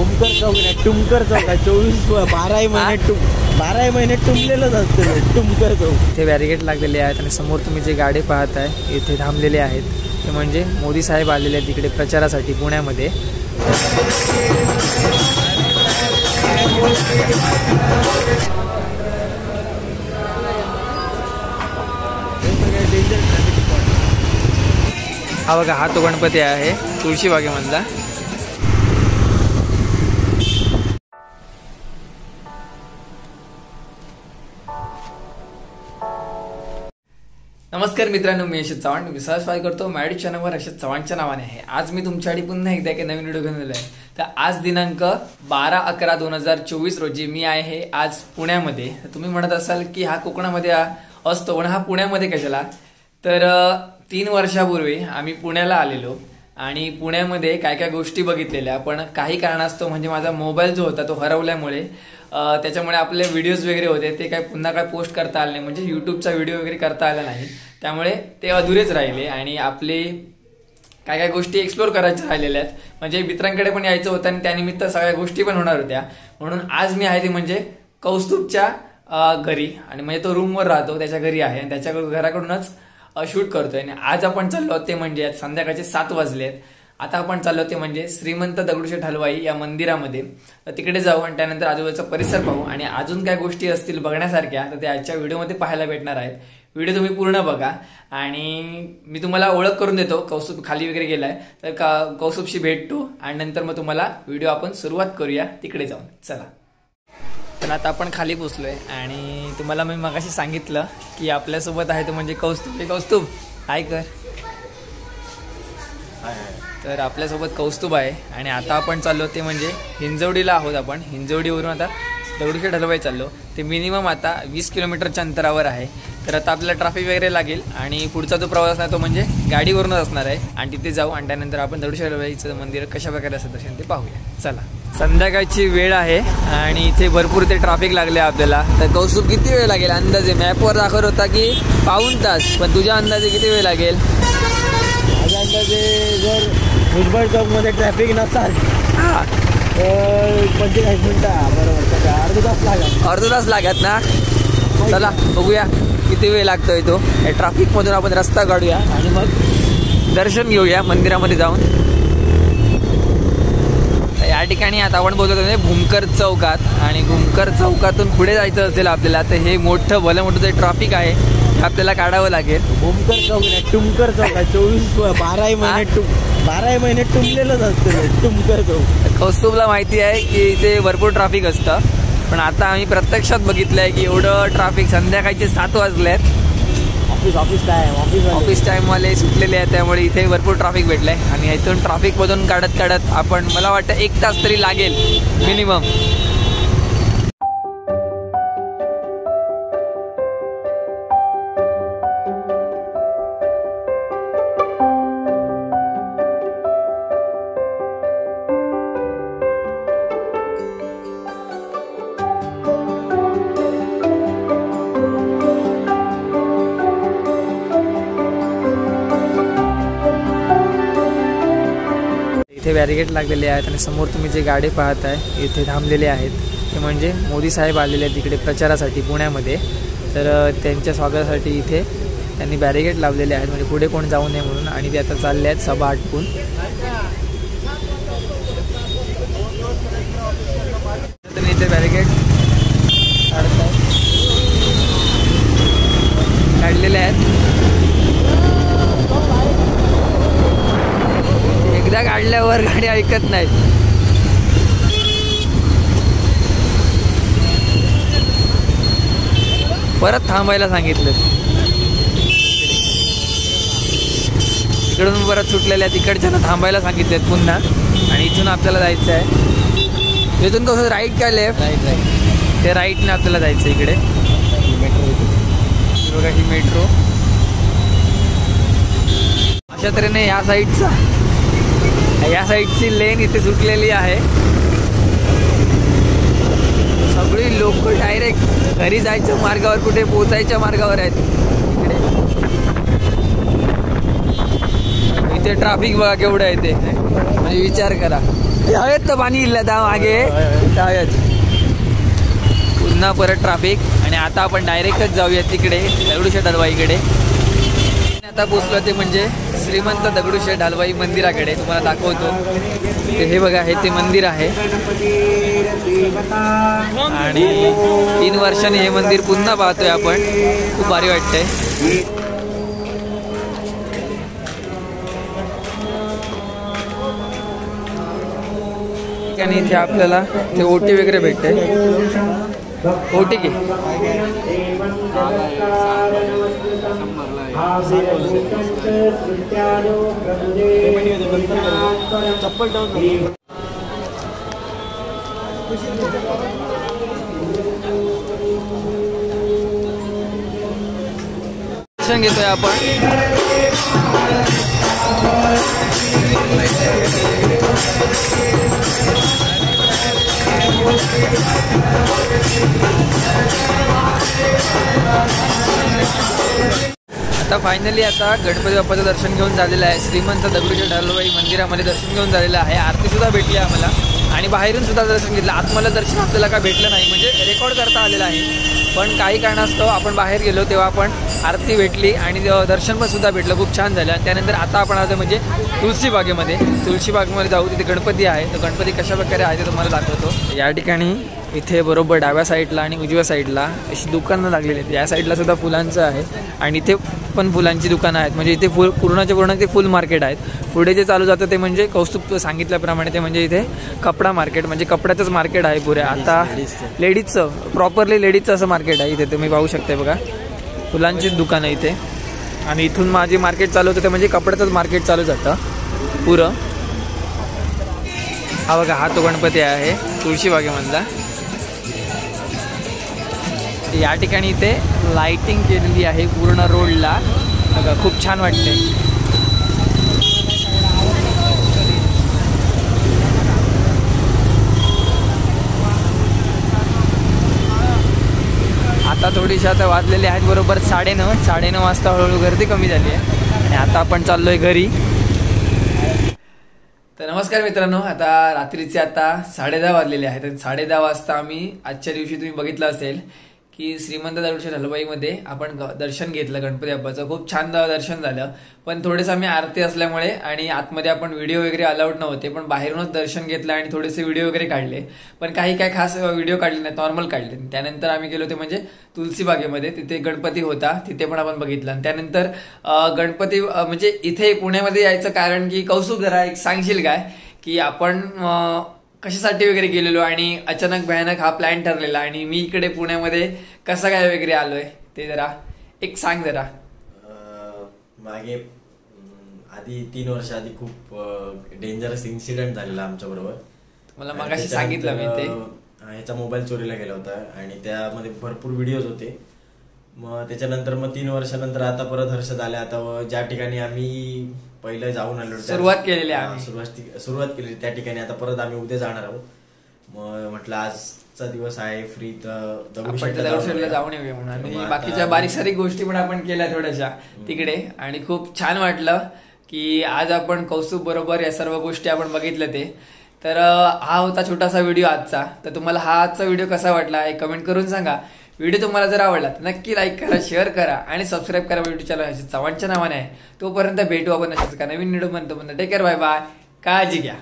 भूमकर चौक नाही, टुमकर चौक आहे. 12 महिने टुमलेलंच असतं टुमकर चौक. इथे बॅरिगेट लागलेले आहेत आणि समोर तुम्ही जे गाडी पाहताय इथे थांबलेले आहेत ते म्हणजे मोदी साहेब आलेले आहेत इकडे प्रचारासाठी पुण्यामध्ये. हा बघा, हा तो गणपती आहे तुळशीबागेमधला. नमस्कार मित्रांनो, मी यशत चव्हाण विश्वास करतो मॅडी चॅनलवर यशत चव्हाणच्या नावाने आहे. आज मी तुमच्यासाठी पुन्हा एकदा एक नवीन व्हिडिओ घेऊन आलो आहे. तर आज दिनांक 12/11/2024 रोजी मी आहे आज पुण्यामध्ये. तुम्ही म्हणत असाल की हा कोकणामध्ये असतो पण हा पुण्यामध्ये कशाला, तर 3 वर्षापूर्वी आम्ही पुण्याला आलेलो आणि पुण्यामध्ये काय काय गोष्टी बघितलेल्या, पण काही कारणास्तव म्हणजे माझा मोबाईल जो होता तो हरवल्यामुळे त्याच्यामुळे आपले व्हिडिओज वगैरे होते ते काय पुन्हा काय पोस्ट करता आले नाही, म्हणजे यूट्यूबचा व्हिडिओ वगैरे करता आला नाही. त्यामुळे ते अधुरेच राहिले आणि आपले काय काय गोष्टी एक्सप्लोर करायच्या राहिलेल्या आहेत. म्हणजे मित्रांकडे पण यायचं होतं आणि त्यानिमित्त सगळ्या गोष्टी पण होणार होत्या. म्हणून आज मी आहे ती म्हणजे कौस्तुभच्या घरी, आणि म्हणजे तो रूमवर राहतो त्याच्या घरी आहे आणि त्याच्या घराकडूनच शूट करतोय. आणि आज आपण चाललो ते म्हणजे संध्याकाळचे 7 वाजलेत. आता आपण चाललो ते म्हणजे श्रीमंत दगडूशेठ हलवाई या मंदिरामध्ये. तिकडे जाऊ आणि त्यानंतर आजूबाजूचा परिसर पाहू आणि अजून काय गोष्टी असतील बघण्यासारख्या तर त्या आजच्या व्हिडिओमध्ये पाहायला भेटणार आहेत. व्हिडिओ तुम्ही पूर्ण बघा आणि मी तुम्हाला ओळख करून देतो. कौस्तुभ खाली वगैरे गेलाय तर कौस्तुभशी भेटतो आणि नंतर मग तुम्हाला व्हिडिओ आपण सुरुवात करूया तिकडे जाऊन. चला. तर आता आपण खाली पोचलोय आणि तुम्हाला मी मगाशी सांगितलं की आपल्यासोबत आहे तो म्हणजे कौस्तुभ. कौस्तुभ हाय कर. तर आपल्यासोबत कौस्तुभ आहे आणि आता आपण चाललो ते म्हणजे हिंजवडीला आहोत. आपण हिंजवडीवरून आता दगडूशेठ हलवाई चाललो. ते मिनिमम आता 20 किलोमीटरच्या अंतरावर आहे. तर आता आपल्याला ट्रॅफिक वगैरे लागेल आणि पुढचा जो प्रवास आहे तो म्हणजे गाडीवरूनच असणार आहे आणि तिथे जाऊ आणि त्यानंतर आपण दगडूशेठ हलवाईचं मंदिर कशा प्रकारे असं दर्शन ते पाहूया. चला. संध्याकाळची वेळ आहे आणि इथे भरपूर ते ट्रॅफिक लागले आपल्याला. तर कौस्तुभ किती वेळ लागेल अंदाजे? मॅपवर दाखवत होता की 1.5 तास, पण तुझ्या अंदाजे किती वेळ लागेल? माझ्या अंदाजे जर भुजबळ चौकमध्ये ट्रॅफिक नसाल तर 45 मिनिटं बरोबर, अर्धा तास लागत ना. चला बघूया किती वेळ लागतोय तो. ट्रॅफिकमधून आपण रस्ता काढूया आणि मग दर्शन घेऊया मंदिरामध्ये जाऊन. या ठिकाणी आता आपण बोलतो भूमकर चौकात आणि भूमकर चौकातून पुढे जायचं असेल आपल्याला तर हे मोठं भलं मोठं जे ट्रॅफिक आहे ते आपल्याला काढावं लागेल. भूमकर चौक नाही, टुमकर चौक आहे. 12 महिने टुमलेलंच असतं टुमकर चौक. कौस्तुभला माहिती आहे की इथे भरपूर ट्रॅफिक असतं, पण आता आम्ही प्रत्यक्षात बघितलंय की एवढं ट्रॅफिक. संध्याकाळचे 7 वाजले आहेत. ऑफिस टाईमवाले सुटलेले आहेत त्यामुळे इथे भरपूर ट्रॅफिक भेटलंय आणि इथून ट्रॅफिक मधून काढत काढत आपण मला वाटतं 1 तास तरी लागेल मिनिमम. इथे बॅरिगेट लागलेले आहेत आणि समोर तुम्ही जे गाडी पाहताय इथे थांबलेले आहेत ते म्हणजे मोदी साहेब आलेले आहेत इकडे प्रचारासाठी पुण्यामध्ये. तर त्यांच्या स्वागतासाठी इथे त्यांनी बॅरिगेट लावलेले आहेत म्हणजे पुढे कोण जाऊ नये म्हणून. आणि ते आता चालले आहेत सभा आटपून. तर इथे बॅरिगेट काढलेले आहेत. एकदा काढल्यावर गाडी ऐकत नाहीत. परत थांबायला सांगितलं. इकडून परत सुटलेल्या तिकडच्यानं थांबायला सांगितलेत पुन्हा. आणि इथून आपल्याला जायचं आहे. इथून कसं राईट का लेफ्ट? राईट. ते राईटने आपल्याला जायचं इकडे. बघा ही मेट्रो अशा तऱ्हेने या साईडची लेन इथे सुटलेली आहे. सगळी लोक डायरेक्ट घरी जायच्या मार्गावर, कुठे पोचायच्या मार्गावर आहेत. इथे ट्रॅफिक बघा केवढं आहे ते, म्हणजे विचार करा. हवेत तर पाणी इल्लं त्या मागे हवेत. पुन्हा परत ट्रॅफिक आणि आता आपण डायरेक्टच जाऊया तिकडे दगडूशेठ हलवाईकडे. आता पोचलो ते म्हणजे श्रीमंत दगडूशेठ हलवाई मंदिराकडे. तुम्हाला दाखवतो हे बघा, हे ते मंदिर आहे आणि 3 वर्षांनी हे मंदिर पुन्हा पाहतोय आपण. खूप भारी वाटतंय. आणि इथे आपल्याला ते ओटी वगैरे भेटते. ओटी की चप्पल दर्शन घेतोय आपण. आता फायनली आता गणपती बाप्पाचं दर्शन घेऊन झालेलं आहे. श्रीमंत दगडूशेठ हलवाई मंदिरामध्ये दर्शन घेऊन झालेलं आहे. आरती सुद्धा भेटली आम्हाला आणि बाहेरून सुद्धा दर्शन घेतलं. आतमध्ये दर्शन आपल्याला काय भेटलं नाही, म्हणजे रेकॉर्ड करता आलेलं आहे. पण काही कारणास्तव आपण बाहेर गेलो तेव्हा आपण आरती भेटली आणि दर्शन पण सुद्धा भेटलं. खूप छान झालं. त्यानंतर आता आपण आलो म्हणजे तुळशीबागेमध्ये. तुळशीबागेमध्ये जाऊ. तिथे गणपती आहे. तर गणपती कशा प्रकारे आहे ते तुम्हाला दाखवतो. या ठिकाणी इथे बरोबर डाव्या साईडला आणि उजव्या साईडला अशी दुकानं लागलेली आहेत. या साईडला सुद्धा फुलांचं आहे आणि इथे पण फुलांची दुकानं आहेत. म्हणजे इथे पूर्णच्या पूर्ण ते फुल मार्केट आहेत. पुढे जे चालू जातं ते म्हणजे कौस्तुभ सांगितल्याप्रमाणे ते म्हणजे इथे कपडा मार्केट, म्हणजे कपड्याचंच मार्केट आहे पुरे. आता लेडीजचं प्रॉपरली लेडीजचं असं मार्केट आहे. इथे तुम्ही पाहू शकता बघा, फुलांचीच दुकानं इथे. आणि इथून माझी मार्केट चालू होतं ते म्हणजे कपड्याचंच मार्केट चालू जातं पुरं. हा बघा, हा तो गणपती आहे तुळशीबागेमधला. या ठिकाणी इथे लाइटिंग केलेली आहे पूर्ण रोडला. बघा, खूप छान वाटते. आता थोडीशी आता वाजलेली आहेत बरोबर 9:30 वाजता. हळूहळू गर्दी कमी झाली आहे आणि आता आपण चाललोय घरी. तर नमस्कार मित्रांनो, आता रात्रीचे आता 10:30 वाजलेले आहेत. 10:30 वाजता आम्ही आजच्या दिवशी तुम्ही बघितलं असेल की श्रीमंत दगडूशेठ हलवाईमध्ये आपण दर्शन घेतलं गणपती बाप्पाचं. खूप छान दर्शन झालं. पण थोडेसे आम्ही आरती असल्यामुळे आणि आतमध्ये आपण व्हिडिओ वगैरे अलाउड नव्हते, पण बाहेरूनच दर्शन घेतलं आणि थोडेसे व्हिडिओ वगैरे काढले. पण काही खास व्हिडिओ काढले नाही, नॉर्मल काढले. त्यानंतर आम्ही गेलो ते म्हणजे तुलसीबागेमध्ये. तिथे गणपती होता, तिथे पण आपण बघितलं. आणि त्यानंतर गणपती म्हणजे इथे पुण्यामध्ये यायचं कारण की कौस्तुभ, जरा एक सांगशील काय की आपण कशासाठी वगैरे गेलेलो आणि अचानक भयानक हा प्लॅन ठरलेला आणि मी इकडे पुण्यामध्ये कसं काय वगैरे आलोय ते जरा एक सांग जरा. मागे आधी 3 वर्ष आधी खूप डेंजरस इन्सिडेंट झालेला आमच्या बरोबर. मला मगाशी सांगितलं मी ते. ह्याचा मोबाईल चोरीला गेला होता आणि त्यामध्ये भरपूर व्हिडिओज होते. मग त्याच्यानंतर 3 वर्षानंतर आता परत हर्षद आले. आता ज्या ठिकाणी आम्ही पहिलं जाऊन आलो, सुरुवात केलेली आहे, सुरुवात केली त्या ठिकाणी आता परत आम्ही उद्या जाणार आहोत. मग म्हटलं आजचा दिवस आहे फ्री, तर दगडूशेठला जाऊन येऊया म्हणून. आणि बाकीच्या बारीक सारीक गोष्टी पण आपण केल्या थोड्याशा तिकडे आणि खूप छान वाटलं की आज आपण कौस्तुभ बरोबर या सर्व गोष्टी आपण बघितल्या ते. तर हा होता छोटासा व्हिडिओ आजचा. तर तुम्हाला हा आजचा व्हिडिओ कसा वाटला हे कमेंट करून सांगा. व्हिडिओ तुम्हाला जर आवडला तर नक्की लाईक करा, शेअर करा आणि सबस्क्राईब करा युट्यूब चॅनल चव्हाणच्या नावाने आहे. तोपर्यंत भेटू आपण अशाच का नवीन व्हिडिओ म्हणतो. टेक केअर, बाय बाय, काळजी घ्या.